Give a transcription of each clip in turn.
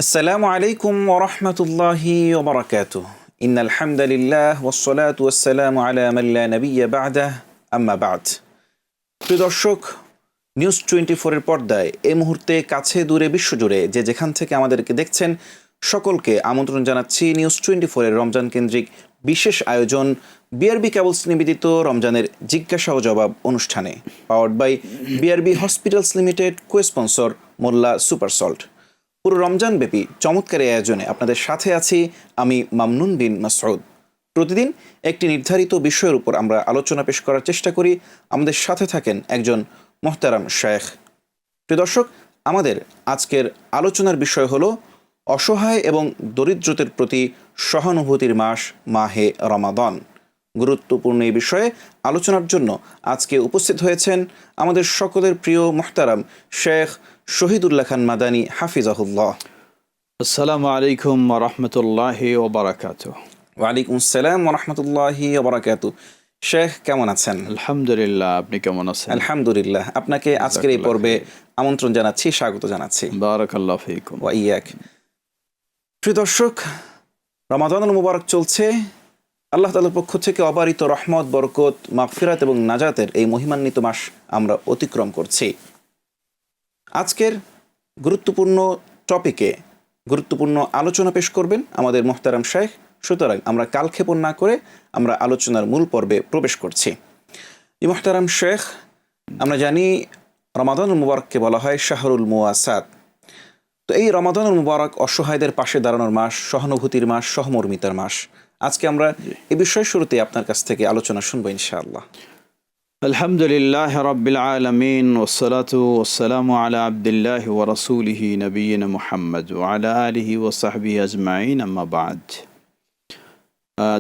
আসসালামু আলাইকুম ওয়া রাহমাতুল্লাহি ওয়া বারাকাতুহু। ইন্নাল হামদালিল্লাহ ওয়াস সালাতু ওয়াস সালামু আলা মান লা নাবিয়্যা বা'দাহু, আম্মা বা'দ। প্রিয় দর্শক, নিউজ 24 এর পর্দায় এই মুহূর্তে কাছে দূরে বিশ্বজুড়ে যে যেখান থেকে আমাদেরকে দেখছেন সকলকে আমন্ত্রণ জানাচ্ছি নিউজ 24 এর রমজান কেন্দ্রিক বিশেষ আয়োজন বিআরবি কেবলস নিবেদিত রমজানের জিজ্ঞাসা ও জবাব অনুষ্ঠানে, powered by BRB hospitals limited, co-sponsor Molla super salt. পুরো রমজান ব্যাপী চমৎকার এই আয়োজনে আপনাদের সাথে আছি আমি মামনুন বিন মাসউদ। প্রতিদিন একটি নির্ধারিত বিষয়ের উপর আমরা আলোচনা পেশ করার চেষ্টা করি। আমাদের সাথে থাকেন একজন মোহতারাম শায়েখ। প্রিয় দর্শক, আমাদের আজকের আলোচনার বিষয় হলো অসহায় এবং দরিদ্রদের প্রতি সহানুভূতির মাস মাহে রমাদান। গুরুত্বপূর্ণ এই বিষয়ে আলোচনার জন্য আজকে উপস্থিত হয়েছেন আমাদের সকলের প্রিয় মোহতারাম শেখ শহীদুল্লাহ খান মাদানী হাফিজাহুল্লাহ। আসসালামু আলাইকুম ওয়া রাহমাতুল্লাহি ওয়া বারাকাতুহু। ওয়ালাইকুম আসসালাম ওয়া রাহমাতুল্লাহি ওয়া বারাকাতুহু। শেখ, কেমন আছেন? আলহামদুলিল্লাহ, আপনি কেমন আছেন? আলহামদুলিল্লাহ। আপনাকে আজকের এই পর্বে আমন্ত্রণ জানাচ্ছি, স্বাগত জানাচ্ছি। বারাকাল্লাহু ফীকুম। ওয়া ইয়াক। প্রিয় দর্শক, রমাদানুল মুবারক চলছে। আল্লাহ তাআলার পক্ষ থেকে অবারিত রহমত, বরকত, মাগফিরাত এবং নাজাতের এই মহিমান্বিত মাস আমরা অতিক্রম করছি। আজকের গুরুত্বপূর্ণ টপিকে গুরুত্বপূর্ণ আলোচনা পেশ করবেন আমাদের মোহতারাম শায়েখ। সুতরাং আমরা কালক্ষেপণ না করে আমরা আলোচনার মূল পর্বে প্রবেশ করছি। মোহতারাম শেখ, আমরা জানি রমাদানুল মুবারককে বলা হয় শাহরুল মুওয়াসাত। তো এই রমাদানুল মুবারক অসহায়দের পাশে দাঁড়ানোর মাস, সহানুভূতির মাস, সহমর্মিতার মাস। আজকে আমরা এই বিষয়ে শুরুতে আপনার কাছ থেকে আলোচনা শুনবো ইনশাআল্লাহ। আলহামদুলিল্লাহ রাব্বিল আলামিন ওয়াসসালাতু ওয়াসসালামু আলা আবদিল্লাহি ওয়া রাসূলিহি নবিয়িনা মুহাম্মদ ওয়া আলা আলিহি ওয়া সাহবিহি আজমাইন, আম্মা বা'দ।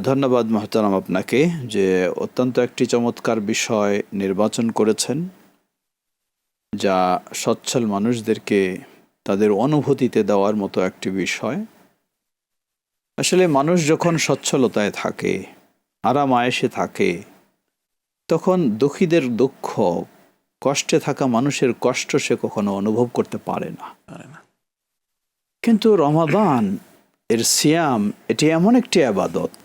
ধন্যবাদ মুহতারাম আপনাকে যে অত্যন্ত একটি চমৎকার বিষয় নির্বাচন করেছেন, যা সচ্ছল মানুষদেরকে তাদের অনুভূতিতে দেওয়ার মতো একটি বিষয়। আসলে মানুষ যখন সচ্ছলতায় থাকে, আরাম আয়েশে থাকে, তখন দুঃখীদের দুঃখ, কষ্টে থাকা মানুষের কষ্ট সে কখনো অনুভব করতে পারে না। কিন্তু রমাদান এর সিয়াম, এটি এমন একটি ইবাদত,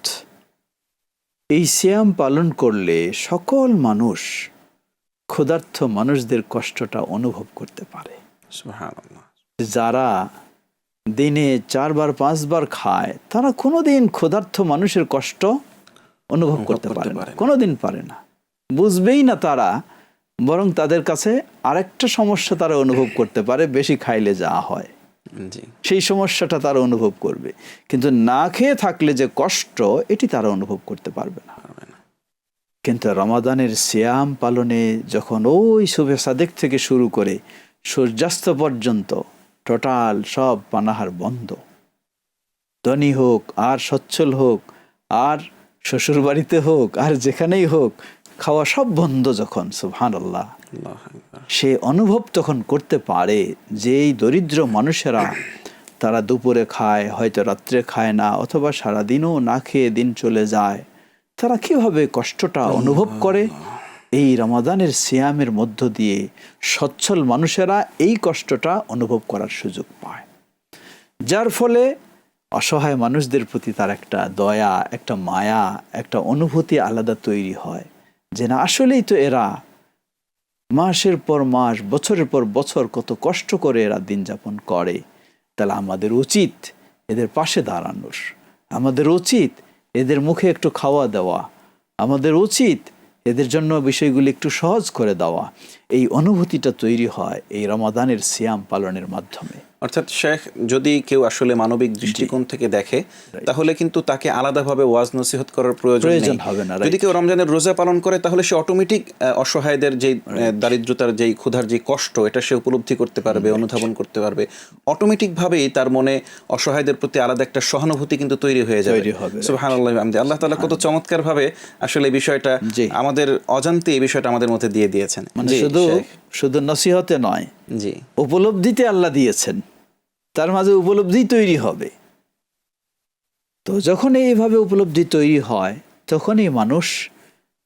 এই সিয়াম পালন করলে সকল মানুষ, ক্ষুধার্ত মানুষদের কষ্টটা অনুভব করতে পারে। সুবহানাল্লাহ। যারা দিনে 4 বার 5 বার খায়, তারা কোনোদিন ক্ষুধার্ত মানুষের কষ্ট অনুভব করতে পারে না, কোনোদিন পারে না, বুঝবেই না তারা। বরং তাদের কাছে আরেকটা সমস্যা তারা অনুভব করতে পারে, বেশি খাইলে যা হয় সেই সমস্যাটা তারা অনুভব করবে, কিন্তু না খেয়ে থাকলে যে কষ্ট, এটি তারা অনুভব করতে পারবে না। কিন্তু রমাদানের সিয়াম পালনে যখন ওই শুভে সাদেক থেকে শুরু করে সূর্যাস্ত পর্যন্ত টোটাল সব পানাহার বন্ধ, ধনী হোক আর সচ্ছল হোক আর শ্বশুর বাড়িতে হোক আর যেখানেই হোক, খাওয়া সব বন্ধ যখন, সুবহানাল্লাহ, সে অনুভব তখন করতে পারে যে এই দরিদ্র মানুষেরা, তারা দুপুরে খায়, হয়তো রাত্রে খায় না, অথবা সারাদিনও না খেয়ে দিন চলে যায়, তারা কিভাবে কষ্টটা অনুভব করে। এই রমাদানের সিয়ামের মধ্য দিয়ে সচ্ছল মানুষেরা এই কষ্টটা অনুভব করার সুযোগ পায়, যার ফলে অসহায় মানুষদের প্রতি তার একটা দয়া, একটা মায়া, একটা অনুভূতি আলাদা তৈরি হয়, যে না, আসলেই তো এরা মাসের পর মাস, বছরের পর বছর কত কষ্ট করে এরা দিন যাপন করে। তাহলে আমাদের উচিত এদের পাশে দাঁড়ানোর, আমাদের উচিত এদের মুখে একটু খাওয়া দেওয়া, আমাদের উচিত এদের জন্য বিষয়গুলি একটু সহজ করে দেওয়া। এই অনুভূতিটা তৈরি হয় এই রমাদানের সিয়াম পালনের মাধ্যমে। অর্থাৎ শেখ, যদি কেউ আসলে মানবিক দৃষ্টিকোণ থেকে দেখে, তাহলে কিন্তু তাকে আলাদাভাবে ওয়াজ নসিহত করার প্রয়োজন হবে না। যদি কেউ রমজানের রোজা পালন করে, তাহলে সে অটোমেটিক অসহায়দের যেই দারিদ্রতার, যেই ক্ষুধার যে কষ্ট, এটা সে উপলব্ধি করতে পারবে, অনুধাবন করতে পারবে। অটোমেটিকভাবেই তার মনে অসহায়দের প্রতি আলাদা একটা সহানুভূতি কিন্তু তৈরি হয়ে যাবে। সুবহানাল্লাহ। আল্লাহ তাআলা কত চমৎকারভাবে আসলে এই বিষয়টা আমাদের অজান্তে এই বিষয়টা আমাদের মধ্যে দিয়ে দিয়েছেন। মানে শুধু নসিহতে নয়, জি, উপলব্ধিতে আল্লাহ দিয়েছেন, তার মাঝে উপলব্ধি তৈরি হবে। তো যখন এইভাবে উপলব্ধি তৈরি হয়, তখনই মানুষ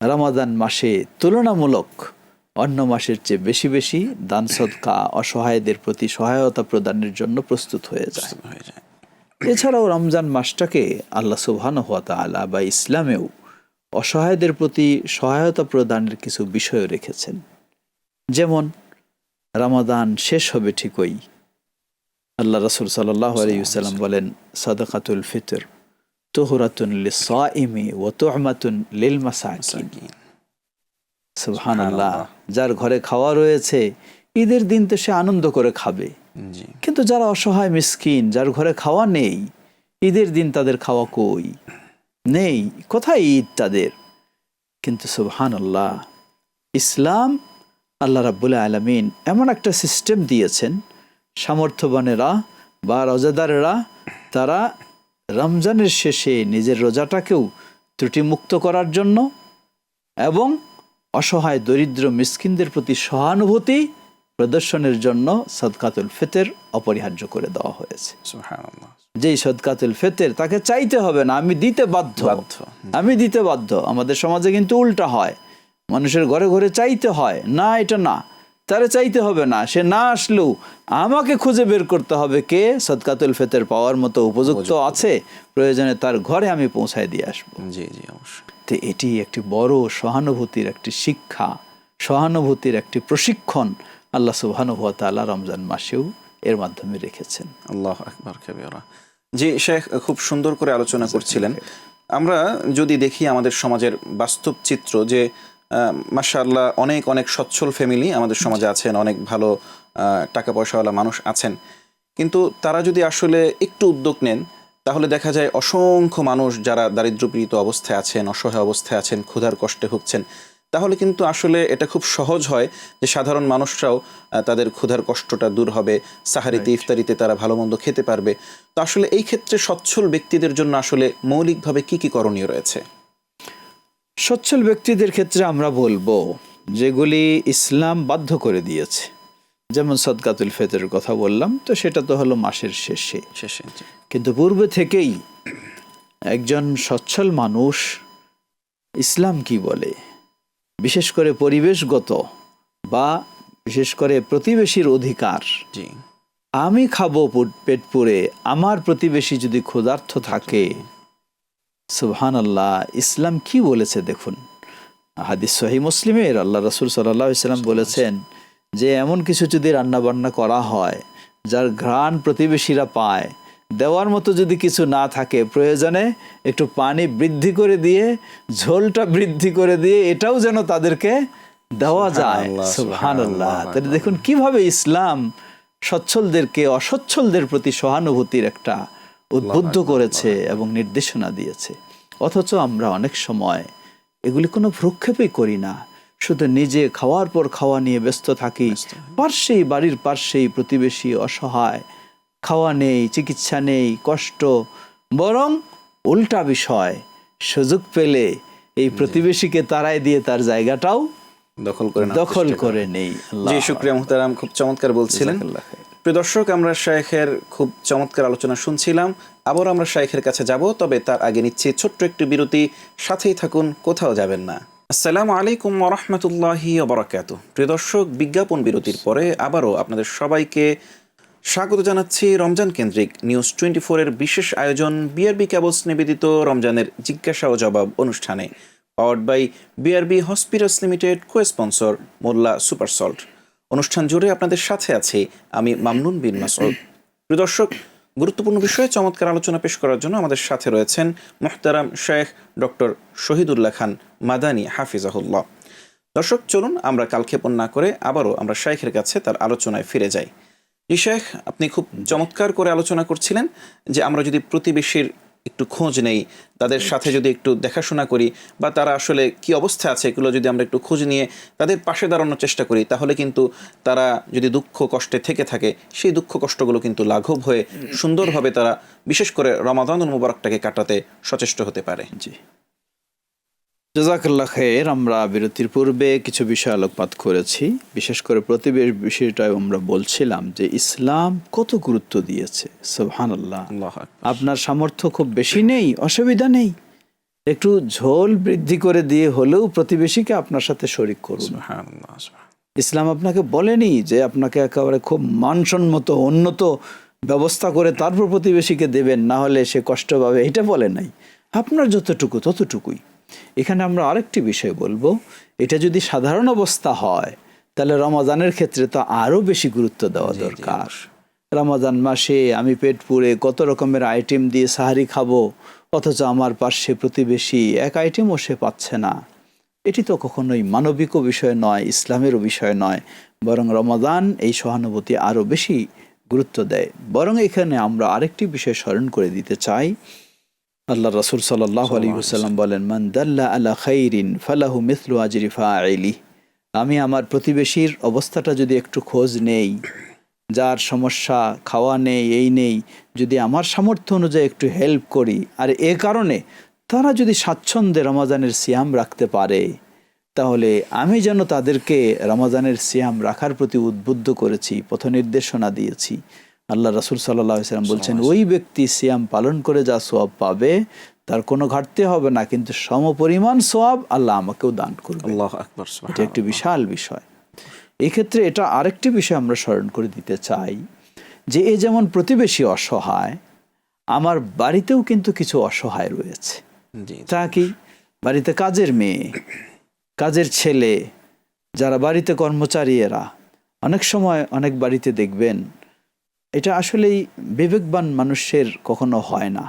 রমাদান মাসে তুলনামূলক অন্য মাসের চেয়ে বেশি বেশি দান সদকা অসহায়দের প্রতি সহায়তা প্রদানের জন্য প্রস্তুত হয়ে যায়। এছাড়াও রমজান মাসটাকে আল্লাহ সুবহানাহু ওয়া তাআলা বা ইসলামেও অসহায়দের প্রতি সহায়তা প্রদানের কিছু বিষয় রেখেছেন। যেমন রমাদান শেষ হবে ঠিকই, আল্লাহ রাসূল সাল্লাল্লাহু আলাইহি ওয়াসাল্লাম বলেন, সাদাকাতুল ফিতর তুহরাতুন লিস-সাইমি ওয়া তু'মাতুন লিল মাসাকিন। সুবহানাল্লাহ, যার ঘরে খাওয়া রয়েছে ঈদের দিন তো সে আনন্দ করে খাবে, কিন্তু যারা অসহায় মিসকিন, যার ঘরে খাওয়া নেই, ঈদের দিন তাদের খাওয়া কই নেই, কোথায় ঈদ তাদের? কিন্তু সুবহানাল্লাহ, ইসলাম আল্লাহ রাব্বুল আলামিন এমন একটা সিস্টেম দিয়েছেন, সামর্থ্যবানেরা বা রোজাদারেরা তারা রমজানের শেষে নিজের রোজাটাকেও ত্রুটিমুক্ত করার জন্য এবং অসহায় দরিদ্র মিসকিনদের প্রতি সহানুভূতি প্রদর্শনের জন্য সদকাতুল ফিতর অপরিহার্য করে দেওয়া হয়েছে। সুবহানাল্লাহ। যেই সদকাতুল ফিতর তাকে চাইতে হবে না, আমি দিতে বাধ্য, আমি দিতে বাধ্য। আমাদের সমাজে কিন্তু উল্টা হয়, মানুষের ঘরে ঘরে চাইতে হয়, না এটা না, তারে চাইতে হবে না, সে না আসলেও আমাকে খুঁজে বের করতে হবে কে সদকাতুল ফিতর পাওয়ার মতো উপযুক্ত আছে, প্রয়োজনে তার ঘরে আমি পৌঁছায় দিয়ে আসবো। জি জি, অবশ্যই। তো এটি একটি বড় সহানুভূতির একটি শিক্ষা, সহানুভূতির একটি প্রশিক্ষণ আল্লাহ সুবহানাহু ওয়া তাআলা রমজান মাসেও এর মাধ্যমে রেখেছেন। আল্লাহু আকবার কাবীরা। জি শেখ, খুব সুন্দর করে আলোচনা করছিলেন। আমরা যদি দেখি আমাদের সমাজের বাস্তব চিত্র, যে মাশাআল্লাহ অনেক অনেক সচ্ছল ফ্যামিলি আমাদের সমাজে আছেন, অনেক ভালো টাকা পয়সাওয়ালা মানুষ আছেন, কিন্তু তারা যদি আসলে একটু উদ্যোগ নেন তাহলে দেখা যায় অসংখ্য মানুষ যারা দারিদ্র্যপীড়িত অবস্থায় আছেন, অসহায় অবস্থায় আছেন, ক্ষুধার কষ্টে ভুগছেন, তাহলে কিন্তু আসলে এটা খুব সহজ হয় যে সাধারণ মানুষরাও তাদের ক্ষুধার কষ্টটা দূর হবে, সাহারিতে ইফতারিতে তারা ভালো মন্দ খেতে পারবে। তো আসলে এই ক্ষেত্রে সচ্ছল ব্যক্তিদের জন্য আসলে মৌলিকভাবে কি কি করণীয় রয়েছে? সচ্ছল ব্যক্তিদের ক্ষেত্রে আমরা বলবো যেগুলি ইসলাম বাধ্য করে দিয়েছে, যেমন সদকাতুল ফিতরের কথা বললাম, তো সেটা তো হলো মাসের শেষে। কিন্তু পূর্বে থেকেই একজন সচ্ছল মানুষ ইসলাম কি বলে, বিশেষ করে পরিবেশগত বা বিশেষ করে প্রতিবেশীর অধিকার, আমি খাবো পেট পুরে, আমার প্রতিবেশী যদি ক্ষুধার্ত থাকে, সুবহানাল্লাহ, ইসলাম কি বলেছে দেখুন। হাদিস সহিহ মুসলিমের আল্লাহ রাসূল সাল্লাল্লাহু আলাইহি ওয়াসাল্লাম বলেছেন যে এমন কিছু যদি রান্না বান্না করা হয় যার ঘ্রাণ প্রতিবেশীরা পায়, দেওয়ার মতো যদি কিছু না থাকে, প্রয়োজনে একটু পানি বৃদ্ধি করে দিয়ে, ঝোলটা বৃদ্ধি করে দিয়ে এটাও যেন তাদেরকে দেওয়া যায়। সুবহানাল্লাহ। তাহলে দেখুন কিভাবে ইসলাম সচ্ছলদেরকে অসচ্ছলদের প্রতি সহানুভূতির একটা উদ্বুদ্ধ করেছে এবং নির্দেশনা দিয়েছে। অথচ আমরা অনেক সময় এগুলি কোনো ভ্রুক্ষেপই করি না, শুধু নিজে খাওয়ার পর খাওয়া নিয়ে ব্যস্ত থাকি। পার্শ্বেই, বাড়ির পার্শ্বেই প্রতিবেশী অসহায়, খাওয়া নেই, চিকিৎসা নেই, কষ্ট, বরং উল্টা বিষয়, সুযোগ পেলে এই প্রতিবেশীকে তাড়ায় দিয়ে তার জায়গাটাও দখল করে নেই। জি, শুকরিয়া মুহতারাম, খুব চমৎকার বলছিলেন। প্রিয় দর্শক, আমরা শাইখের খুব চমৎকার আলোচনা শুনছিলাম। আবার আমরা শাইখের কাছে যাব, তবে তার আগে নিচ্ছি ছোট্ট একটি বিরতি। সাথেই থাকুন, কোথাও যাবেন না। আসসালামু আলাইকুম ওয়া রাহমাতুল্লাহি ওয়া বারাকাতুহু। প্রিয় দর্শক, বিজ্ঞাপন বিরতির পরে আবারও আপনাদের সবাইকে স্বাগত জানাচ্ছি রমজান কেন্দ্রিক নিউজ 24 এর বিশেষ আয়োজন বিআরবি কেবলস নিবেদিত রমজানের জিজ্ঞাসা ও জবাব অনুষ্ঠানে, powered by BRB hospitals limited, co-sponsor Molla super salt. অনুষ্ঠান জুড়ে আপনাদের সাথে আছি আমি মামনুন বিন মাসউদ। প্রিয় দর্শক, গুরুত্বপূর্ণ বিষয়ে চমৎকার আলোচনা পেশ করার জন্য আমাদের সাথে রয়েছেন মুহতারাম শেখ ডক্টর শহীদুল্লাহ খান মাদানী হাফিজাহুল্লাহ। দর্শক, চলুন আমরা কালক্ষেপণ না করে আবারও আমরা শাইখের কাছে তার আলোচনায় ফিরে যাই। জি শেখ, আপনি খুব চমৎকার করে আলোচনা করছিলেন যে আমরা যদি প্রতিবেশীর একটু খোঁজ নেই, তাদের সাথে যদি একটু দেখাশোনা করি, বা তারা আসলে কি অবস্থায় আছে এগুলো যদি আমরা একটু খোঁজ নিয়ে তাদের পাশে দাঁড়ানোর চেষ্টা করি, তাহলে কিন্তু তারা যদি দুঃখ কষ্টে থেকে থাকে, সেই দুঃখ কষ্টগুলো কিন্তু লাঘব হয়ে সুন্দরভাবে তারা বিশেষ করে রমাদানুল মুবারকটাকে কাটাতে সচেষ্ট হতে পারে। জি, জাযাকাল্লাহ খায়ের। আমরা বিরতির পূর্বে কিছু বিষয় আলোকপাত করেছি, বিশেষ করে প্রতিবেশ বিষয়টাই আমরা বলছিলাম যে ইসলাম কত গুরুত্ব দিয়েছে। সুবহানাল্লাহ। আপনার সামর্থ্য খুব বেশি নেই, অসুবিধা নেই, একটু ঝোল বৃদ্ধি করে দিয়ে হলেও প্রতিবেশীকে আপনার সাথে শরীক করুন। ইসলাম আপনাকে বলেনি যে আপনাকে একেবারে খুব মানসম্মত উন্নত ব্যবস্থা করে তারপর প্রতিবেশীকে দেবেন, না হলে সে কষ্ট পাবে, এটা বলে নাই। আপনার যতটুকু ততটুকুই। এখানে আমরা আরেকটি বিষয় বলবো, এটা যদি সাধারণ অবস্থা হয় তাহলে রমজানের ক্ষেত্রে তো আরো বেশি গুরুত্ব দেওয়া দরকার। রমজান মাসে আমি পেট পুড়ে কত রকমের আইটেম দিয়ে সাহারি খাবো, অথচ আমার পাশে প্রতিবেশী এক আইটেমও সে পাচ্ছে না। এটি তো কখনোই মানবিক বিষয় নয়, ইসলামেরও বিষয় নয়। বরং রমাদান এই সহানুভূতি আরো বেশি গুরুত্ব দেয়। বরং এখানে আমরা আরেকটি বিষয় স্মরণ করে দিতে চাই। আল্লাহ রাসূল সাল্লাল্লাহু আলাইহি ওয়াসাল্লাম বলেন, মান দাল্লা আলা খাইরিন ফালাহু মিসলু আজরি ফাইলি। আমি আমার প্রতিবেশীর অবস্থাটা যদি একটু খোঁজ নেই, যার সমস্যা খাওয়া নেই এই নেই, যদি আমার সামর্থ্য অনুযায়ী একটু হেল্প করি, আর এ কারণে তারা যদি স্বাচ্ছন্দ্যে রমজানের সিয়াম রাখতে পারে, তাহলে আমি যেন তাদেরকে রমজানের সিয়াম রাখার প্রতি উদ্বুদ্ধ করেছি, পথ নির্দেশনা দিয়েছি। আল্লাহ রাসূল সাল্লাল্লাহু আলাইহি ওয়াসাল্লাম বলছেন, ওই ব্যক্তি সিয়াম পালন করে যা সওয়াব পাবে তার কোনো ঘাটতি হবে না, কিন্তু সমপরিমাণ সওয়াব আল্লাহ আমাকেও দান করবে। আল্লাহু আকবার। এটা একটি বিশাল বিষয়। এই ক্ষেত্রে এটা আরেকটি বিষয় আমরা স্মরণ করে দিতে চাই যে এ যেমন প্রতিবেশী অসহায়, আমার বাড়িতেও কিন্তু কিছু অসহায় রয়েছে। তা কি? বাড়িতে কাজের মেয়ে, কাজের ছেলে, যারা বাড়িতে কর্মচারী, এরা অনেক সময় অনেক বাড়িতে দেখবেন, এটা আসলেই বিবেকবান মানুষের কখনো হয় না,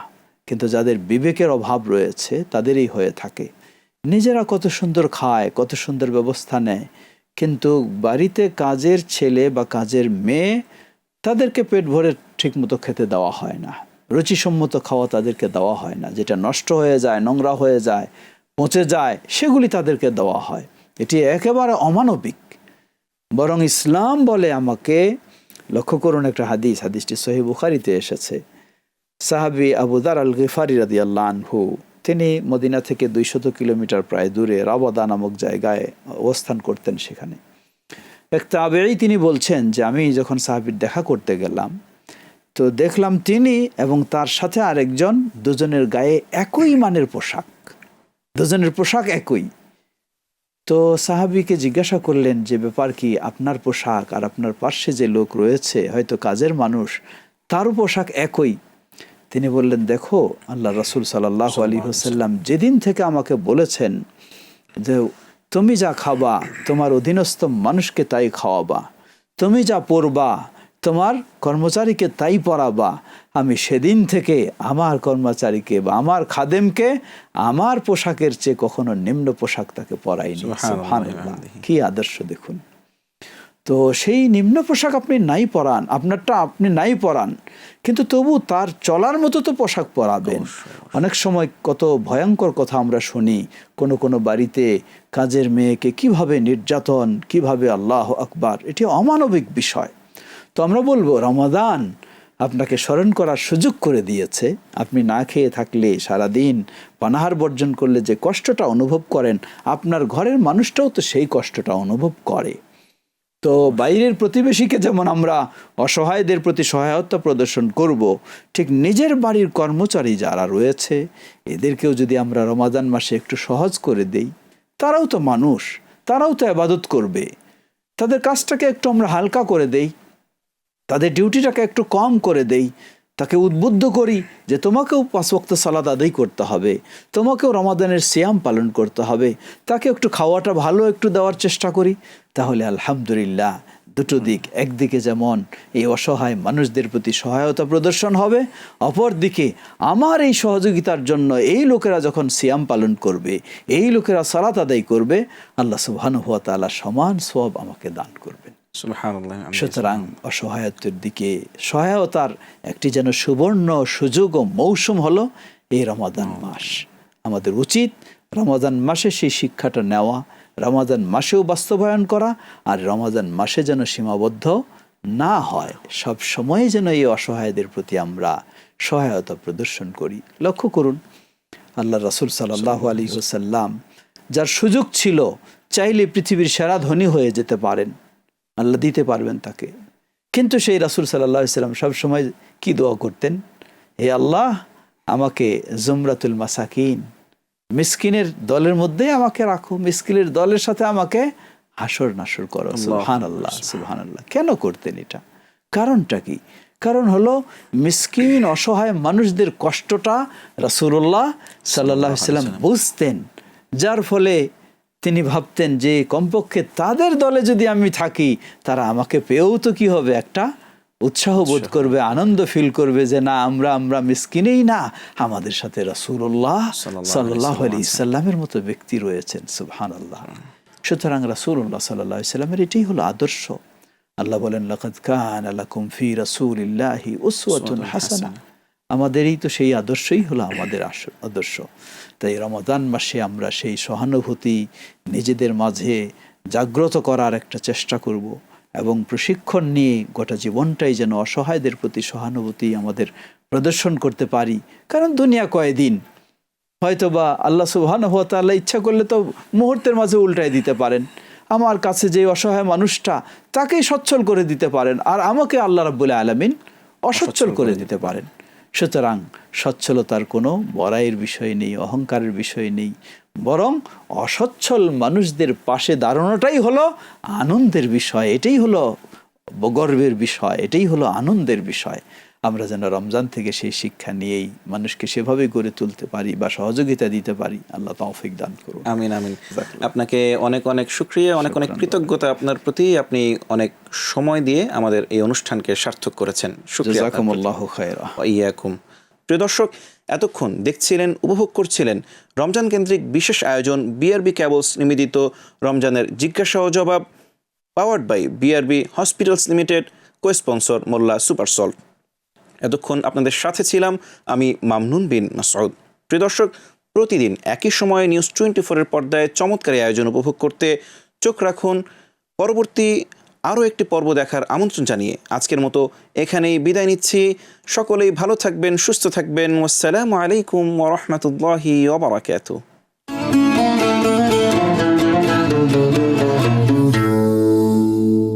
কিন্তু যাদের বিবেকের অভাব রয়েছে তাদেরই হয়ে থাকে। নিজেরা কত সুন্দর খায়, কত সুন্দর ব্যবস্থা নেয়, কিন্তু বাড়িতে কাজের ছেলে বা কাজের মেয়ে, তাদেরকে পেট ভরে ঠিকমতো খেতে দেওয়া হয় না, রুচিসম্মত খাওয়া তাদেরকে দেওয়া হয় না। যেটা নষ্ট হয়ে যায়, নোংরা হয়ে যায়, পচে যায়, সেগুলি তাদেরকে দেওয়া হয়। এটি একেবারে অমানবিক। বরং ইসলাম বলে আমাকে, লক্ষ্য করুন একটা হাদিস, হাদিসটি সহিহ বুখারীতে এসেছে। সাহাবী আবু যার আল গিফারি রাদিয়াল্লাহু আনহু, তিনি মদিনা থেকে 200 কিলোমিটার প্রায় দূরে রাবাদা নামক জায়গায় অবস্থান করতেন। সেখানে এক তাবেঈ তিনি বলছেন যে আমি যখন সাহাবীর দেখা করতে গেলাম, তো দেখলাম তিনি এবং তার সাথে আরেকজন, দুজনের গায়ে একই মানের পোশাক, দুজনের পোশাক একই। তো সাহাবীকে জিজ্ঞাসা করলেন যে ব্যাপার কি, আপনার পোশাক আর আপনার পাশে যে লোক রয়েছে হয়তো কাজের মানুষ, তারও পোশাক একই। তিনি বললেন, দেখো, আল্লাহ রাসূল সাল্লাল্লাহু আলাইহি ওয়াসাল্লাম যেদিন থেকে আমাকে বলেছেন যে তুমি যা খাবা তোমার অধীনস্থ মানুষকে তাই খাওয়াবা, তুমি যা পরবা তোমার কর্মচারীকে তাই পরাবা, আমি সেদিন থেকে আমার কর্মচারীকে বা আমার খাদেমকে আমার পোশাকের চেয়ে কখনো নিম্ন পোশাক তাকে পরাইনি। সুবহানাল্লাহ, কি আদর্শ দেখুন। তো সেই নিম্ন পোশাক আপনি নাই পরান, আপনারটা আপনি নাই পরান, কিন্তু তবু তার চলার মতো তো পোশাক পরাবেন। অনেক সময় কত ভয়ঙ্কর কথা আমরা শুনি, কোনো বাড়িতে কাজের মেয়েকে কিভাবে নির্যাতন, কিভাবে, আল্লাহু আকবার, এটি অমানবিক বিষয়। তো আমরা বলবো, রমাদান আপনাকে স্মরণ করার সুযোগ করে দিয়েছে। আপনি না খেয়ে থাকলে, সারাদিন পানাহার বর্জন করলে যে কষ্টটা অনুভব করেন, আপনার ঘরের মানুষটাও তো সেই কষ্টটা অনুভব করে। তো বাইরের প্রতিবেশীকে যেমন আমরা অসহায়দের প্রতি সহায়তা প্রদর্শন করব, ঠিক নিজের বাড়ির কর্মচারী যারা রয়েছে এদেরকেও যদি আমরা রমাদান মাসে একটু সহজ করে দেই, তারাও তো মানুষ, তারাও তো ইবাদত করবে, তাদের কাজটাকে একটু আমরা হালকা করে দেই, তাদের ডিউটিটাকে একটু কম করে দেই, তাকে উদ্বুদ্ধ করি যে তোমাকেও 5 ওয়াক্ত সালাত আদায় করতে হবে, তোমাকেও রমাদানের সিয়াম পালন করতে হবে, তাকে একটু খাওয়াটা ভালো একটু দেওয়ার চেষ্টা করি, তাহলে আলহামদুলিল্লাহ দুটো দিক, একদিকে যেমন এই অসহায় মানুষদের প্রতি সহায়তা প্রদর্শন হবে, অপরদিকে আমার এই সহযোগিতার জন্য এই লোকেরা যখন সিয়াম পালন করবে, এই লোকেরা সালাত আদায় করবে, আল্লাহ সুবহানাহু ওয়া তাআলা সমান সওয়াব আমাকে দান করবেন। সুতরাং অসহায়তার দিকে সহায়তার একটি যেন সুবর্ণ সুযোগ ও মৌসুম হলো এই রমাদান মাস। আমাদের উচিত রমাদান মাসে সেই শিক্ষাটা নেওয়া, রমাদান মাসেও বাস্তবায়ন করা, আর রমাদান মাসে যেন সীমাবদ্ধ না হয়, সব সময় যেন এই অসহায়দের প্রতি আমরা সহায়তা প্রদর্শন করি। লক্ষ্য করুন, আল্লাহ রাসূল সাল্লাল্লাহু আলাইহি ওয়াসাল্লাম যার সুযোগ ছিল, চাইলে পৃথিবীর সেরা ধনী হয়ে যেতে পারেন, আল্লাহ দিতে পারবেন তাকে, কিন্তু সেই রাসূল সাল্লাল্লাহু আলাইহি ওয়াসাল্লাম সব সময় কি দোয়া করতেন? হে আল্লাহ, আমাকে জুমরাতুল মাসাকিন, মিসকিনের দলের মধ্যে আমাকে রাখো, মিসকিনের দলের সাথে আমাকে হাসর নাসর করো। সুবহানাল্লাহ, সুবহানাল্লাহ। কেন করতেন এটা? কারণটা কি? কারণ হলো মিসকিন অসহায় মানুষদের কষ্টটা রাসূলুল্লাহ সাল্লাল্লাহু আলাইহি সাল্লাম বুঝতেন, যার ফলে তিনি ভাবতেন যে কমপক্ষে তাদের দলে যদি আমি থাকি, তারা আমাকে পেয়েও তো কি হবে, একটা উৎসাহ বোধ করবে, আনন্দ ফিল করবে যে না, আমরা মিসকিনেই না, আমাদের সাথে রাসূলুল্লাহ সাল্লাল্লাহু আলাইহি সাল্লামের মতো ব্যক্তি রয়েছেন। সুবহানাল্লাহ। সুতরাং রাসূলুল্লাহ সাল্লাল্লাহু আলাইহি সাল্লামের এটাই হলো আদর্শ। আল্লাহ বলেন, লাকাদ কানা লাকুম ফি রাসূলিল্লাহি উসওয়াতুন হাসানাহ। আমাদেরই তো সেই আদর্শই হলো আমাদের আদর্শ। তাই রমাদান মাসে আমরা সেই সহানুভূতি নিজেদের মাঝে জাগ্রত করার একটা চেষ্টা করব, এবং প্রশিক্ষণ নিয়ে গোটা জীবনটাই যেন অসহায়দের প্রতি সহানুভূতি আমাদের প্রদর্শন করতে পারি। কারণ দুনিয়া কয়দিন, হয়তোবা আল্লাহ সুবহানাহু ওয়া তাআলা ইচ্ছা করলে তো মুহূর্তের মাঝে উল্টায় দিতে পারেন। আমার কাছে যে অসহায় মানুষটা, তাকেই সচ্ছল করে দিতে পারেন, আর আমাকে আল্লাহ রাব্বুল আলামিন অসচ্ছল করে দিতে পারেন। সুতরাং সচ্ছলতার কোনো বড়াইয়ের বিষয় নেই, অহংকারের বিষয় নেই, বরং অসচ্ছল মানুষদের পাশে দাঁড়ানোটাই হলো আনন্দের বিষয়, এটাই হলো গর্বের বিষয়, এটাই হলো আনন্দের বিষয়। আমরা যেন রমজান থেকে সেই শিক্ষা নিয়েই মানুষকে সেভাবে গড়ে তুলতে পারি বা সহযোগিতা দিতে পারি। আল্লাহ তৌফিক দান করুন। আমিন, আমিন। আপনাকে অনেক অনেক শুকরিয়া, অনেক অনেক কৃতজ্ঞতা আপনার প্রতি। আপনি অনেক সময় দিয়ে আমাদের এই অনুষ্ঠানকে সার্থক করেছেন। শুকরিয়া। জাযাকুমুল্লাহু খায়রা। ওয়া ইয়াকুম। প্রিয় দর্শক, এতক্ষণ দেখছিলেন, উপভোগ করছিলেন রমজান কেন্দ্রিক বিশেষ আয়োজন বিআরবি ক্যাবলস নিবেদিত রমজানের জিজ্ঞাসা ও জবাব, powered by BRB hospitals limited, co-sponsor Molla super salt. এতক্ষণ আপনাদের সাথে ছিলাম আমি মামনুন বিন মাসউদ। প্রিয় দর্শক, প্রতিদিন একই সময়ে নিউজ 24-এর পর্দায় চমৎকার আয়োজন উপভোগ করতে চোখ রাখুন। পরবর্তী আরও একটি পর্ব দেখার আমন্ত্রণ জানিয়ে আজকের মতো এখানেই বিদায় নিচ্ছি। সকলেই ভালো থাকবেন, সুস্থ থাকবেন। আসসালামু আলাইকুম ওয়া রাহমাতুল্লাহি ওয়া বারাকাতুহু।